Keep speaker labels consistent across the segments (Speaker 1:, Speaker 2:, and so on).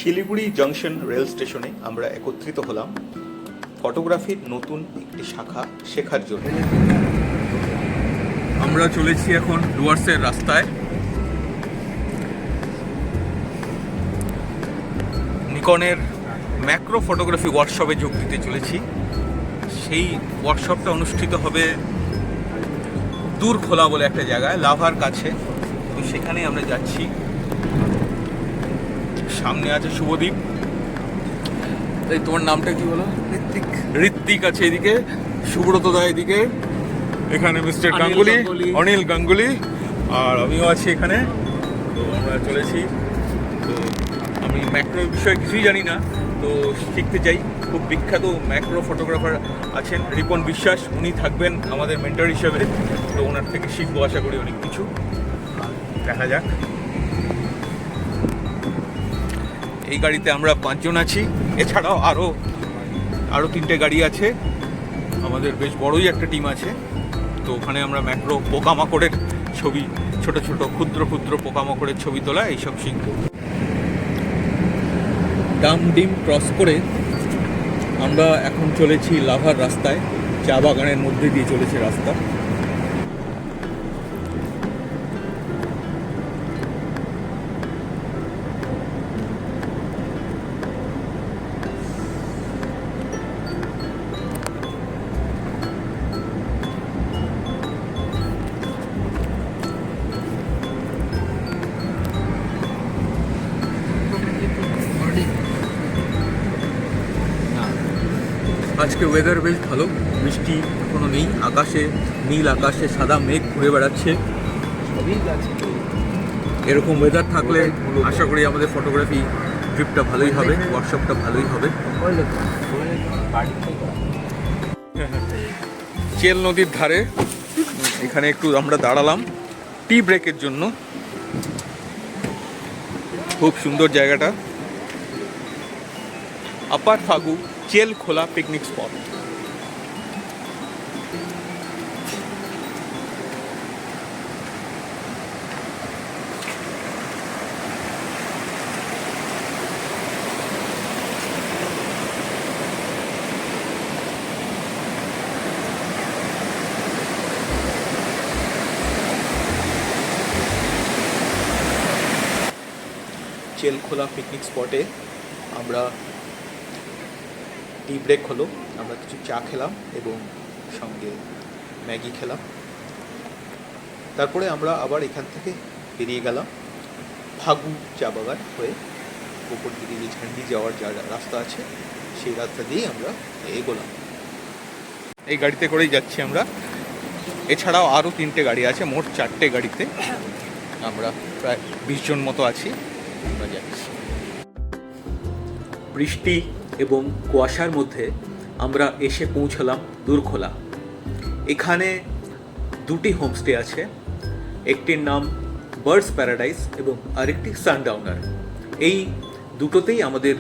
Speaker 1: Siliguri junction rail স্টেশনে আমরা একত্রিত হলাম ফটোগ্রাফির নতুন একটি শাখা শেখার জন্য। আমরা চলেছি এখন ডুয়ার্সের রাস্তায়। নিকনের ম্যাক্রো ফটোগ্রাফি ওয়ার্কশপে যোগ দিতে চলেছি। সেই ওয়ার্কশপটা অনুষ্ঠিত হবে দূরখোলা বলে একটা জায়গায়, লাভার কাছে। তো সেখানেই আমরা যাচ্ছি। সামনে আছে শুভদীপ, তাই তোমার নামটা কি বলো? ঋত্বিক আছে এদিকে, সুব্রত দা এদিকে, এখানে মিস্টার গাঙ্গুলি, অনিল গাঙ্গুলি, আর আমিও আছি এখানে। তো আমরা চলেছি। তো আমি ম্যাক্রো বিষয়ে কিছুই জানি না, তো শিখতে চাই। খুব বিখ্যাত ম্যাক্রো ফটোগ্রাফার আছেন রিপন বিশ্বাস, উনি থাকবেন আমাদের মেন্টর হিসেবে। তো ওনার থেকে শিখবো আশা করি অনেক কিছু। দেখা যাক। এই গাড়িতে আমরা 5 জন আছি, এছাড়াও আরও 3টে গাড়ি আছে। আমাদের বেশ বড়ই একটা টিম আছে। তো ওখানে আমরা ম্যাক্রো পোকামাকড়ের ছবি, ছোট ছোট ক্ষুদ্র পোকামাকড়ের ছবি তোলা, এইসব শিখব। ডামডিম ক্রস করে আমরা এখন চলেছি লাভার রাস্তায়। চা বাগানের মধ্যে দিয়ে চলেছে রাস্তা। আজকে ওয়েদার বেশ ভালো, বৃষ্টি কোনো নেই। আকাশে নীল আকাশে সাদা মেঘ ঘুরে বেড়াচ্ছে। এরকম ওয়েদার থাকলে আশা করি আমাদের ফটোগ্রাফি ট্রিপটা ভালোই হবে, ওয়ার্কশপটা ভালোই হবে। চেল নদীর ধারে এখানে একটু আমরা দাঁড়ালাম টি ব্রেকের জন্য। খুব সুন্দর জায়গাটা। আপার ফাগু চেল খোলা পিকনিক স্পট। চেলখোলা পিকনিক স্পটে আমরা টি ব্রেক হলো, আমরা কিছু চা খেলাম এবং সঙ্গে ম্যাগি খেলাম। তারপরে আমরা আবার এখান থেকে বেরিয়ে গেলাম ফাগু চা বাগান হয়ে। উপর দিকে যে ঝান্ডি যাওয়ার যা রাস্তা আছে সেই রাস্তা দিয়েই আমরা এগোলাম। এই গাড়িতে করেই যাচ্ছি আমরা। এছাড়াও আরও 3টে গাড়ি আছে, মোট 4টে গাড়িতে আমরা প্রায় 20 জন মতো আছি। আমরা যাচ্ছি। বৃষ্টি এবং কুয়াশার মধ্যে আমরা এসে পৌঁছলাম দূরখোলা। এখানে 2টি হোমস্টে আছে, একটির নাম বার্ডস প্যারাডাইস এবং আরেকটি সানডাউনার। এই দুটোতেই আমাদের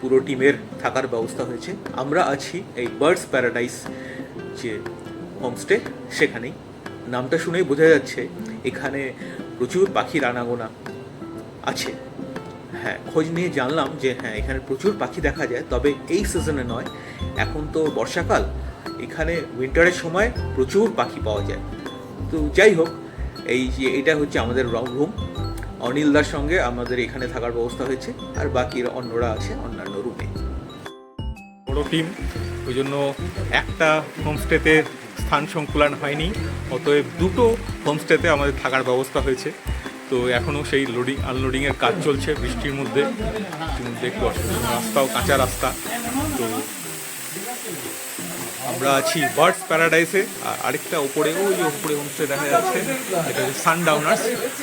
Speaker 1: পুরো টিমের থাকার ব্যবস্থা হয়েছে। আমরা আছি এই বার্ডস প্যারাডাইস যে হোমস্টে, সেখানেই। নামটা শুনেই বোঝা যাচ্ছে এখানে প্রচুর পাখির আনাগোনা আছে। হ্যাঁ, খোঁজ নিয়ে জানলাম যে হ্যাঁ, এখানে প্রচুর পাখি দেখা যায়, তবে এই সিজনে নয়। এখন তো বর্ষাকাল, এখানে উইন্টারের সময় প্রচুর পাখি পাওয়া যায়। তো যাই হোক, এই যে এটা হচ্ছে আমাদের রুম। অনিলদার সঙ্গে আমাদের এখানে থাকার ব্যবস্থা হয়েছে, আর বাকি অন্যরা আছে অন্যান্য রুমে। বড় টিম, ওই জন্য একটা হোমস্টেতে স্থান সংকুলান হয়নি, অতএব 2টো হোমস্টেতে আমাদের থাকার ব্যবস্থা হয়েছে। তো এখনও সেই লোডিং আনলোডিংয়ের কাজ চলছে বৃষ্টির মধ্যে। দেখতে অসুবিধা, রাস্তাও কাঁচা রাস্তা। তো আমরা আছি বার্ডস প্যারাডাইসে, আর আরেকটা ওপরে, ওই যে ওপরে হোমস্টে দেখা যাচ্ছে, এটা হচ্ছে সানডাউনার্স।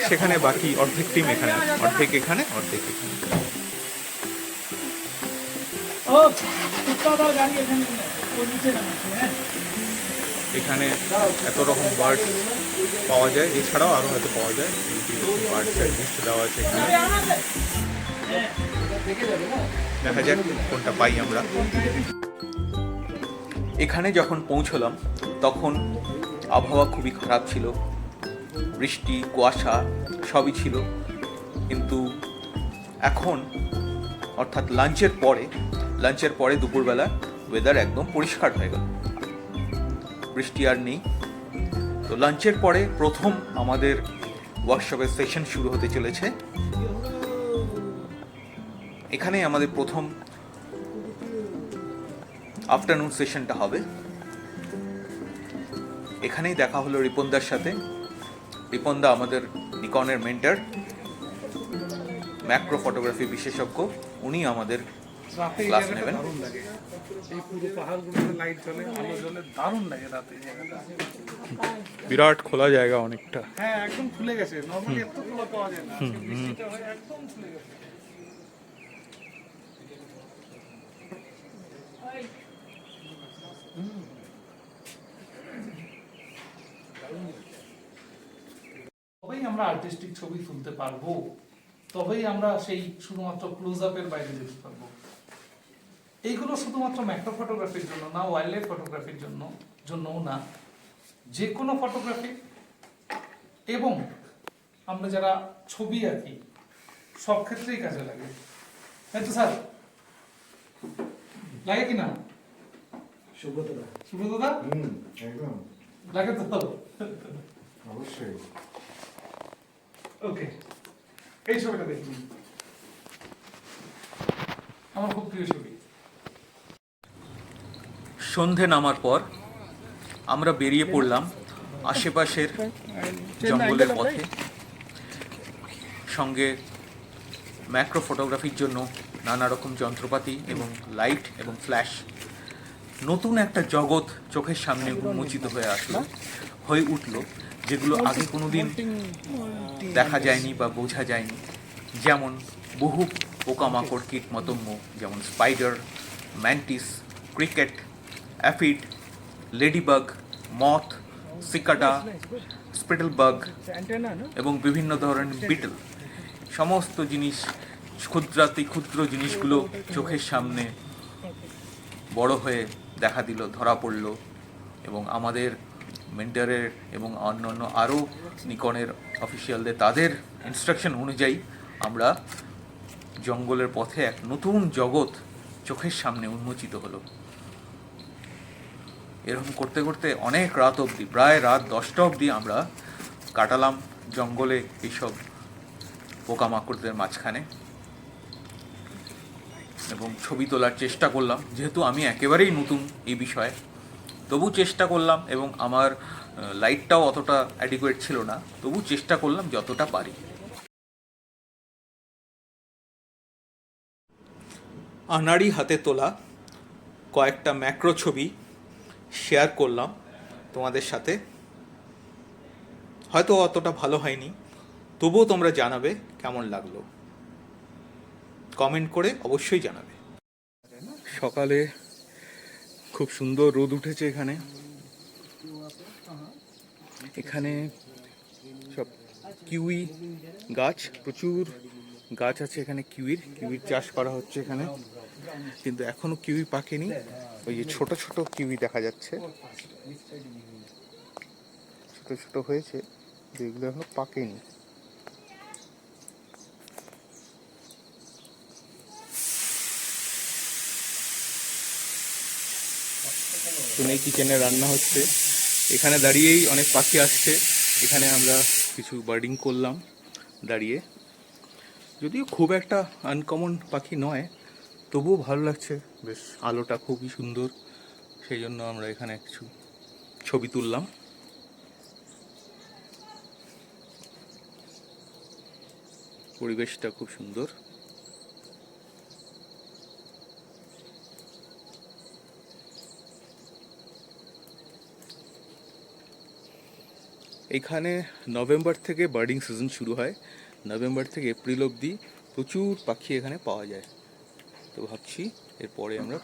Speaker 1: সেখানে বাকি অর্ধেক টিম এখানে, অর্ধেক এখানে, অর্ধেক এখানে। এখানে এত রকম বার্ড পাওয়া যায়, এছাড়াও আরও হয়তো পাওয়া যায়। বার্ডসের লিস্ট দেওয়া আছে এখানে, দেখা যাক কোনটা পাই আমরা। এখানে যখন পৌঁছলাম তখন আবহাওয়া খুবই খারাপ ছিল, বৃষ্টি কুয়াশা সবই ছিল। কিন্তু এখন অর্থাৎ লাঞ্চের পরে দুপুরবেলা ওয়েদার একদম পরিষ্কার হয়ে গেল, বৃষ্টি আর নেই। তো লাঞ্চের পরে প্রথম আমাদের ওয়ার্কশপের সেশন শুরু হতে চলেছে। এখানে আমাদের প্রথম আফটারনুন সেশনটা হবে। এখানেই দেখা হলো রিপনদার সাথে। রিপনদা আমাদের নিকনের মেন্টর, ম্যাক্রো ফটোগ্রাফি বিশেষজ্ঞ। উনি আমাদের ক্লাস নেবেন। বিরাট খোলা জায়গা অনেকটা।
Speaker 2: হ্যাঁ, একদম খুলে গেছে। নরমালি এত খোলা পাওয়া যায় না। বৃষ্টিটা হয়ে একদম খুলে গেছে। তবেই আমরা আর্টিস্টিক ছবি তুলতে পারবো, তবেই আমরা সেই শুধুমাত্র ক্লোজ আপের বাইরে যেতে পারবো। এইগুলো শুধুমাত্র ম্যাক্রো ফটোগ্রাফির জন্য না, ওয়াইল্ড লাইফ ফটোগ্রাফির জন্যও না, যে কোনো ফটোগ্রাফি এবং আমরা যারা ছবি আঁকি সব ক্ষেত্রেই কাজে লাগে। তাই তো স্যার, লাগে কি না? সুব্রতদা
Speaker 3: একদম
Speaker 2: লাগে তো?
Speaker 3: অবশ্যই।
Speaker 2: ওকে, এই ছবিটা দেখুন, আমার খুব প্রিয় ছবি।
Speaker 1: সন্ধে নামার পর আমরা বেরিয়ে পড়লাম আশেপাশের জঙ্গলের পথে। সঙ্গে ম্যাক্রো ফটোগ্রাফির জন্য নানা রকম যন্ত্রপাতি এবং লাইট এবং ফ্ল্যাশ। নতুন একটা জগৎ চোখের সামনে উন্মোচিত হয়ে উঠল, যেগুলো আগে কোনোদিন দেখা যায়নি বা বোঝা যায়নি। যেমন বহু পোকামাকড়, কীটপতঙ্গ, যেমন spider, mantis, cricket, aphid, ladybug, moth, cicada, spittlebug এবং বিভিন্ন ধরনের বিটল। সমস্ত জিনিস, ক্ষুদ্র জিনিসগুলো চোখের সামনে বড় হয়ে দেখা দিল, ধরা পড়ল। এবং আমাদের মেন্টরের এবং অন্যান্য আরও নিকনের অফিসিয়ালদের তাদের ইনস্ট্রাকশন অনুযায়ী আমরা জঙ্গলের পথে এক নতুন জগৎ চোখের সামনে উন্মোচিত হলো। এরকম করতে করতে অনেক রাত অবধি, প্রায় রাত 10টা অবধি আমরা কাটালাম জঙ্গলে এইসব পোকামাকড়দের মাঝখানে এবং ছবি তোলার চেষ্টা করলাম। যেহেতু আমি একেবারেই নতুন এই বিষয়ে, তবু চেষ্টা করলাম এবং আমার লাইটটাও অতটা অ্যাডিকুয়েট ছিল না, তবু চেষ্টা করলাম যতটা পারি। আনাড়ি হাতে তোলা কয়েকটা ম্যাক্রো ছবি শেয়ার করলাম তোমাদের সাথে। হয়তো অতটা ভালো হয়নি, তবুও তোমরা জানাবে কেমন লাগলো, কমেন্ট করে অবশ্যই জানাবে। সকালে খুব সুন্দর রোদ উঠেছে এখানে। এখানে সব কিউই গাছ, প্রচুর গাছ আছে এখানে। কিউইর চাষ করা হচ্ছে এখানে, কিন্তু এখনো কিউই পাকেনি। ওই যে ছোট ছোট কিউই দেখা যাচ্ছে, ছোট ছোট হয়েছে, যেগুলো এখনো পাকেনি। এই কিচেনে রান্না হচ্ছে। এখানে দাঁড়িয়েই অনেক পাখি আসছে। এখানে আমরা কিছু বার্ডিং করলাম দাঁড়িয়ে। যদিও খুব একটা আনকমন পাখি নয়, তবুও ভালো লাগছে, বেশ আলোটা খুবই সুন্দর, সেই জন্য আমরা এখানে কিছু ছবি তুললাম। পরিবেশটা খুব সুন্দর। এখানে নভেম্বর থেকে বার্ডিং সিজন শুরু হয়। নভেম্বর থেকে এপ্রিল অবধি প্রচুর পাখি এখানে পাওয়া যায়। তো ভাবছি এরপরে আমরা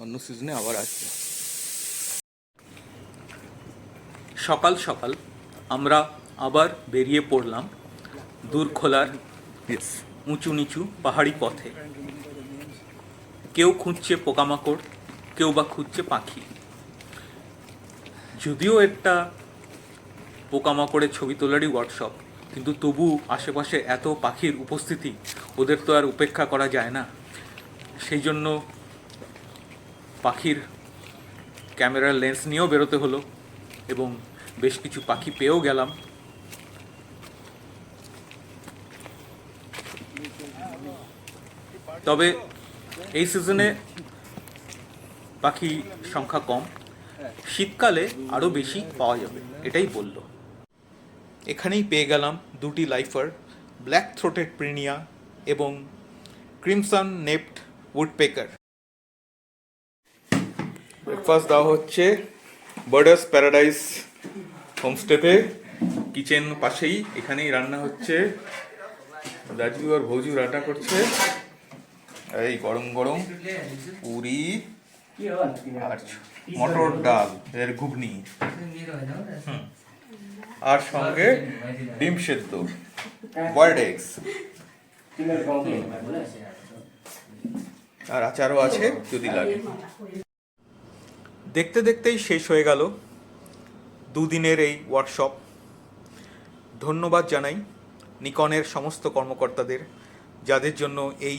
Speaker 1: অন্য সিজনে আবার আসবো। সকাল সকাল আমরা আবার বেরিয়ে পড়লাম দূরখোলার উঁচু নিচু পাহাড়ি পথে। কেউ খুঁজছে পোকামাকড়, কেউ বা খুঁজছে পাখি। যদিও একটা পোকামাকড়ের ছবি তোলারই ওয়ার্কশপ, কিন্তু তবু আশেপাশে এত পাখির উপস্থিতি, ওদের তো আর উপেক্ষা করা যায় না। সেই জন্য পাখির ক্যামেরার লেন্স নিয়েও বেরোতে হলো এবং বেশ কিছু পাখি পেয়েও গেলাম। তবে এই সিজনে পাখি সংখ্যা কম, শীতকালে আরও বেশি পাওয়া যাবে এটাই বলল। এখানেই পেয়ে গেলাম দুটি লাইফার, ব্ল্যাক থ্রোটেড প্রিনিয়া এবং ক্রিমসন নেপড উডপেকার। ব্রেকফাস্ট দেওয়া হচ্ছে বার্ডস প্যারাডাইস হোমস্টেতে, কিচেন পাশেই, এখানেই রান্না হচ্ছে। রাজু আর ভৌজু রান্না করছে, এই গরম গরম পুরি আর মটর ডাল এর ঘুগনি, আর সঙ্গে ডিম সেদ্ধ, বয়েলড এগস, আর আচারও আছে যদি লাগে। দেখতে দেখতেই শেষ হয়ে গেল দুদিনের এই ওয়ার্কশপ। ধন্যবাদ জানাই নিকনের সমস্ত কর্মকর্তাদের, যাদের জন্য এই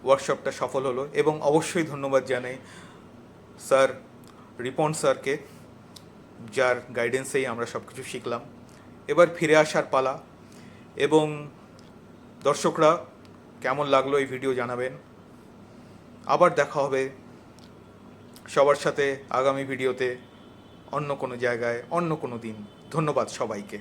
Speaker 1: ওয়ার্কশপটা সফল হলো, এবং অবশ্যই ধন্যবাদ জানাই স্যার রিপন স্যারকে, যার গাইডেন্সেই আমরা সব কিছু শিখলাম। এবার ফিরে আসার পালা, এবং দর্শকরা কেমন লাগলো এই ভিডিও জানাবেন। আবার দেখা হবে সবার সাথে আগামী ভিডিওতে, অন্য কোনো জায়গায়, অন্য কোনো দিন। ধন্যবাদ সবাইকে।